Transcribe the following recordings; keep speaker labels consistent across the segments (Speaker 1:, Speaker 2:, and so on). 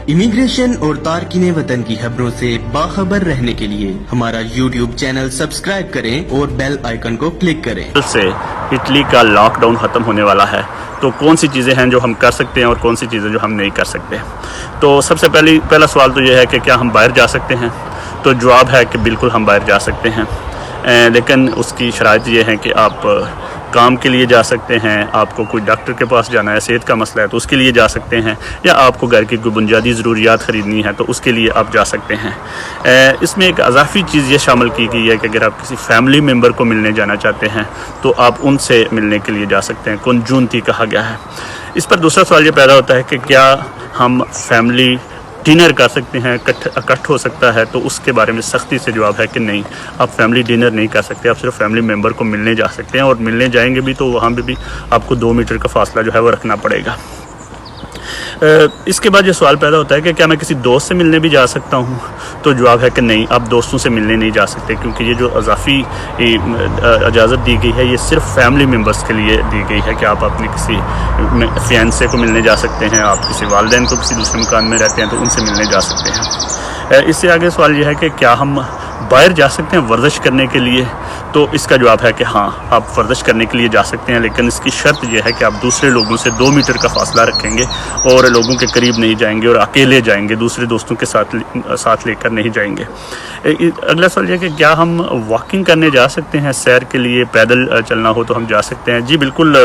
Speaker 1: Immigration और तारकीन वतन की खबरों से बाखबर रहने के लिए हमारा YouTube चैनल सब्सक्राइब करें और बेल आइकन को क्लिक करें।
Speaker 2: से इटली का लॉकडाउन ख़त्म होने वाला है, तो कौन सी चीज़ें हैं जो हम कर सकते हैं और कौन सी चीज़ें जो हम नहीं कर सकते। तो सबसे पहला सवाल तो ये है कि क्या हम बाहर जा सकते हैं। तो जवाब है कि बिल्कुल हम बाहर जा सकते हैं, लेकिन उसकी शराइत ये है कि आप काम के लिए जा सकते हैं, आपको कोई डॉक्टर के पास जाना है, सेहत का मसला है तो उसके लिए जा सकते हैं, या आपको घर की कोई बुनियादी ज़रूरियात ख़रीदनी है तो उसके लिए आप जा सकते हैं। इसमें एक अजाफी चीज़ ये शामिल की गई है कि अगर आप किसी फैमिली मेम्बर को मिलने जाना चाहते हैं तो आप उनसे मिलने के लिए जा सकते हैं, कुंजूनती कहा गया है। इस पर दूसरा सवाल ये पैदा होता है कि क्या हम फैमिली डिनर कर सकते हैं, इकट्ठ हो सकता है। तो उसके बारे में सख्ती से जवाब है कि नहीं, आप फैमिली डिनर नहीं कर सकते, आप सिर्फ फैमिली मेम्बर को मिलने जा सकते हैं, और मिलने जाएंगे भी तो वहाँ पे भी आपको 2 मीटर का फासला जो है वो रखना पड़ेगा। इसके बाद ये सवाल पैदा होता है कि क्या मैं किसी दोस्त से मिलने भी जा सकता हूँ। तो जवाब है कि नहीं, आप दोस्तों से मिलने नहीं जा सकते, क्योंकि ये जो अजाफी इजाज़त दी गई है ये सिर्फ फैमिली मेम्बर्स के लिए दी गई है कि आप अपने किसी फियांसे को मिलने जा सकते हैं, आप किसी वालिदैन को किसी दूसरे मकान में रहते हैं तो उनसे मिलने जा सकते हैं। इससे आगे सवाल ये है कि क्या हम बाहर जा सकते हैं वर्जिश करने के लिए। तो इसका जवाब है कि हाँ, आप वर्जिश करने के लिए जा सकते हैं, लेकिन इसकी शर्त यह है कि आप दूसरे लोगों से 2 मीटर का फासला रखेंगे और लोगों के करीब नहीं जाएंगे और अकेले जाएंगे, दूसरे दोस्तों के साथ लेकर नहीं जाएंगे। अगला सवाल यह कि क्या हम वॉकिंग करने जा सकते हैं, सैर के लिए पैदल चलना हो तो हम जा सकते हैं। जी बिल्कुल,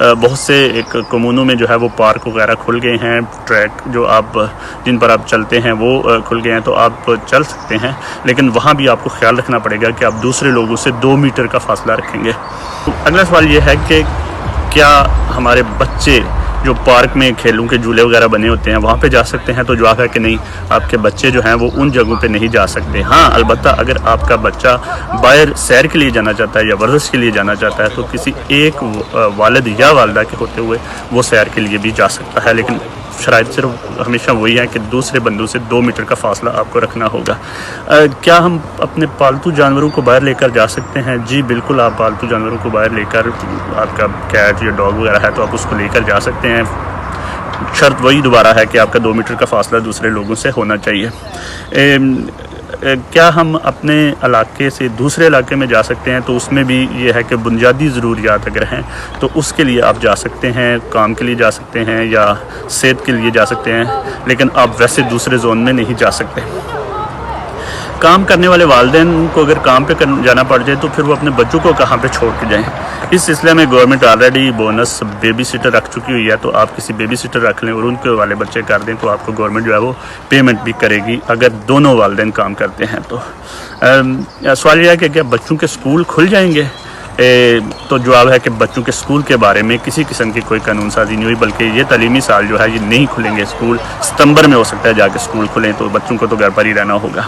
Speaker 2: बहुत से एक कम्यूनों में जो है वो पार्क वगैरह खुल गए हैं, ट्रैक जो जिन पर आप चलते हैं वो खुल गए हैं, तो आप चल सकते हैं, लेकिन वहाँ भी आपको ख्याल रखना पड़ेगा कि आप दूसरे लोगों से 2 मीटर का फासला रखेंगे। अगला सवाल ये है कि क्या हमारे बच्चे जो पार्क में खेलों के झूले वगैरह बने होते हैं वहाँ पे जा सकते हैं। तो जवाब है कि नहीं, आपके बच्चे जो हैं वो उन जगहों पे नहीं जा सकते। हाँ, अलबत्ता अगर आपका बच्चा बाहर सैर के लिए जाना चाहता है या वर्जिश के लिए जाना चाहता है तो किसी एक वालिद या वालिदा के होते हुए वो सैर के लिए भी जा सकता है, लेकिन शराइत सिर्फ हमेशा वही है कि दूसरे बंदों से 2 मीटर का फासला आपको रखना होगा। क्या हम अपने पालतू जानवरों को बाहर लेकर जा सकते हैं। जी बिल्कुल, आप पालतू जानवरों को बाहर लेकर, आपका कैट या डॉग वगैरह है तो आप उसको लेकर जा सकते हैं। शर्त वही दोबारा है कि आपका 2 मीटर का फासला दूसरे लोगों से होना चाहिए। क्या हम अपने इलाके से दूसरे इलाके में जा सकते हैं। तो उसमें भी ये है कि बुनियादी ज़रूरियात अगर हैं तो उसके लिए आप जा सकते हैं, काम के लिए जा सकते हैं या सेहत के लिए जा सकते हैं, लेकिन आप वैसे दूसरे जोन में नहीं जा सकते। काम करने वाले वालिदैन को अगर काम पे जाना पड़ जाए तो फिर वो अपने बच्चों को कहाँ पे छोड़ के जाएं। इस सिलसिले में government already bonus baby sitter रख चुकी हुई है, तो आप किसी बेबी सिटर रख लें और उनके वाले बच्चे कर दें तो आपको गवर्नमेंट जो है वो पेमेंट भी करेगी अगर दोनों वालिदैन काम करते हैं। तो सवाल यह है कि क्या बच्चों के स्कूल खुल जाएंगे। तो जवाब है कि बच्चों के स्कूल के बारे में किसी किस्म की कोई कानून साजी नहीं हुई, बल्कि ये तालीमी साल जो है ये नहीं खुलेंगे। स्कूल सितंबर में हो सकता है जाके स्कूल खुलें, तो बच्चों को तो घर पर ही रहना होगा।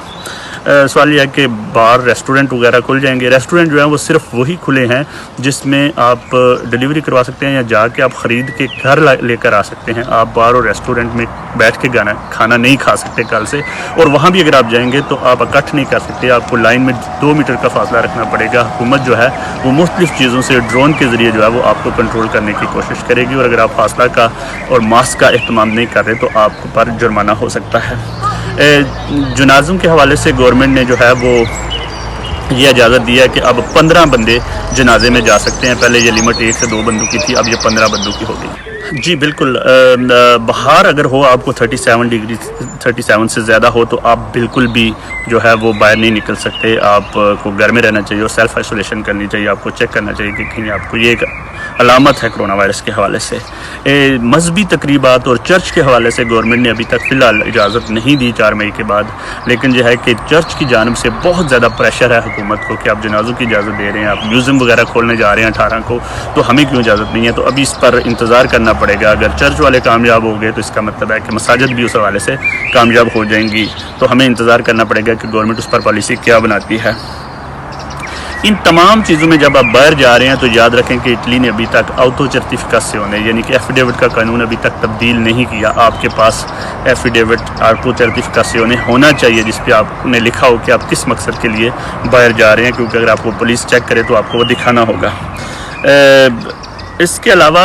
Speaker 2: सवाल यह है कि बार रेस्टोरेंट वगैरह खुल जाएंगे। रेस्टोरेंट जो है वो सिर्फ वही खुले हैं जिसमें आप डिलीवरी करवा सकते हैं या जाके आप ख़रीद के घर लेकर आ सकते हैं। आप बार और रेस्टोरेंट में बैठ के खाना नहीं खा सकते कल से, और वहाँ भी अगर आप जाएंगे तो आप इकट्ठ नहीं कर सकते, आपको लाइन में 2 मीटर का फासला रखना पड़ेगा। हुकूमत जो है वो मुख्तलिफ़ चीज़ों से ड्रोन के ज़रिए जो है वो आपको कंट्रोल करने की कोशिश करेगी, और अगर आप फासला का और मास्क का एहतमाम नहीं कर रहे तो आप पर जुर्माना हो सकता है। जनाज़ों के हवाले से गवर्नमेंट ने जो है वो ये इजाज़त दी है कि अब 15 बंदे जनाजे में जा सकते हैं। पहले ये लिमिट 1 से 2 बंदों की थी, अब ये 15 बंदों की हो गई। जी बिल्कुल, बाहर अगर हो आपको 37 डिग्री 37 से ज़्यादा हो तो आप बिल्कुल भी जो है वो बाहर नहीं निकल सकते। आपको घर में रहना चाहिए और सेल्फ आइसोलेशन करनी चाहिए। आपको चेक करना चाहिए कि कहीं आपको ये एक अलामत है कोरोना वायरस के हवाले से। मजहबी तकरीबात और चर्च के हवाले से गवर्नमेंट ने अभी तक फ़िलहाल इजाज़त नहीं दी 4 मई के बाद, लेकिन यह है कि चर्च की जानिब से बहुत ज़्यादा प्रेशर है हुकूमत को कि आप जनाज़ों की इजाज़त दे रहे हैं, आप म्यूज़ियम वगैरह खोलने जा रहे हैं 18 को, तो हमें क्यों इजाज़त नहीं है। तो अभी इस पर इंतज़ार करना पड़ेगा। अगर चर्च वाले कामयाब हो गए तो इसका मतलब है कि मसाजिद भी उस हवाले से कामयाब हो जाएंगी, तो हमें इंतज़ार करना पड़ेगा कि गवर्नमेंट उस पर पॉलिसी क्या बनाती है। इन तमाम चीज़ों में जब आप बाहर जा रहे हैं तो याद रखें कि इटली ने अभी तक ऑटो सर्टिफिकेशन यानी कि एफिडेविट का कानून अभी तक तब्दील नहीं किया। आपके पास एफिडेविट ऑटो सर्टिफिकेशन होना चाहिए जिस पे आपने लिखा हो कि आप किस मकसद के लिए बाहर जा रहे हैं, क्योंकि अगर आपको पुलिस चेक करे तो आपको वो दिखाना होगा। اس کے علاوہ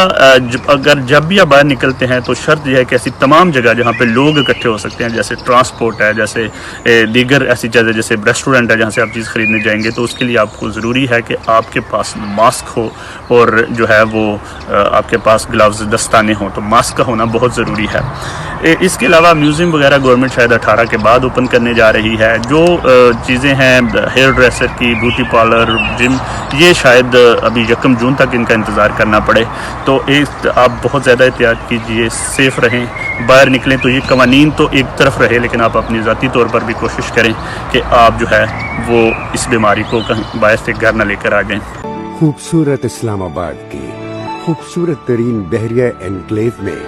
Speaker 2: اگر جب بھی آپ باہر نکلتے ہیں تو شرط یہ ہے کہ ایسی تمام جگہ جہاں پہ لوگ اکٹھے ہو سکتے ہیں، جیسے ٹرانسپورٹ ہے، جیسے دیگر ایسی چیزیں، جیسے ریسٹورنٹ ہے جہاں سے آپ چیز خریدنے جائیں گے، تو اس کے لیے آپ کو ضروری ہے کہ آپ کے پاس ماسک ہو اور جو ہے وہ آپ کے پاس گلوز دستانے ہوں، تو ماسک کا ہونا بہت ضروری ہے۔ اس کے علاوہ میوزیم وغیرہ گورنمنٹ شاید 18 کے بعد اوپن کرنے جا رہی ہے۔ جو چیزیں ہیں ہیئر ڈریسر کی، بیوٹی پارلر، جم، یہ شاید ابھی 1 جون تک ان کا انتظار کرنا پڑے، تو آپ بہت زیادہ احتیاط کیجئے، سیف رہیں، باہر نکلیں تو یہ قوانین تو ایک طرف رہے، لیکن آپ اپنی ذاتی طور پر بھی کوشش کریں کہ آپ جو ہے وہ اس بیماری کو باعث سے گھر نہ لے کر آ جائیں۔
Speaker 3: خوبصورت اسلام آباد کی خوبصورت ترین بحریہ انکلیو میں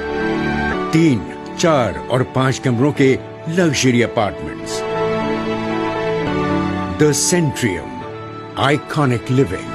Speaker 3: 3، 4 اور 5 کمروں کے لگژری اپارٹمنٹس، دی سینٹریم، آئیکانک لیونگ،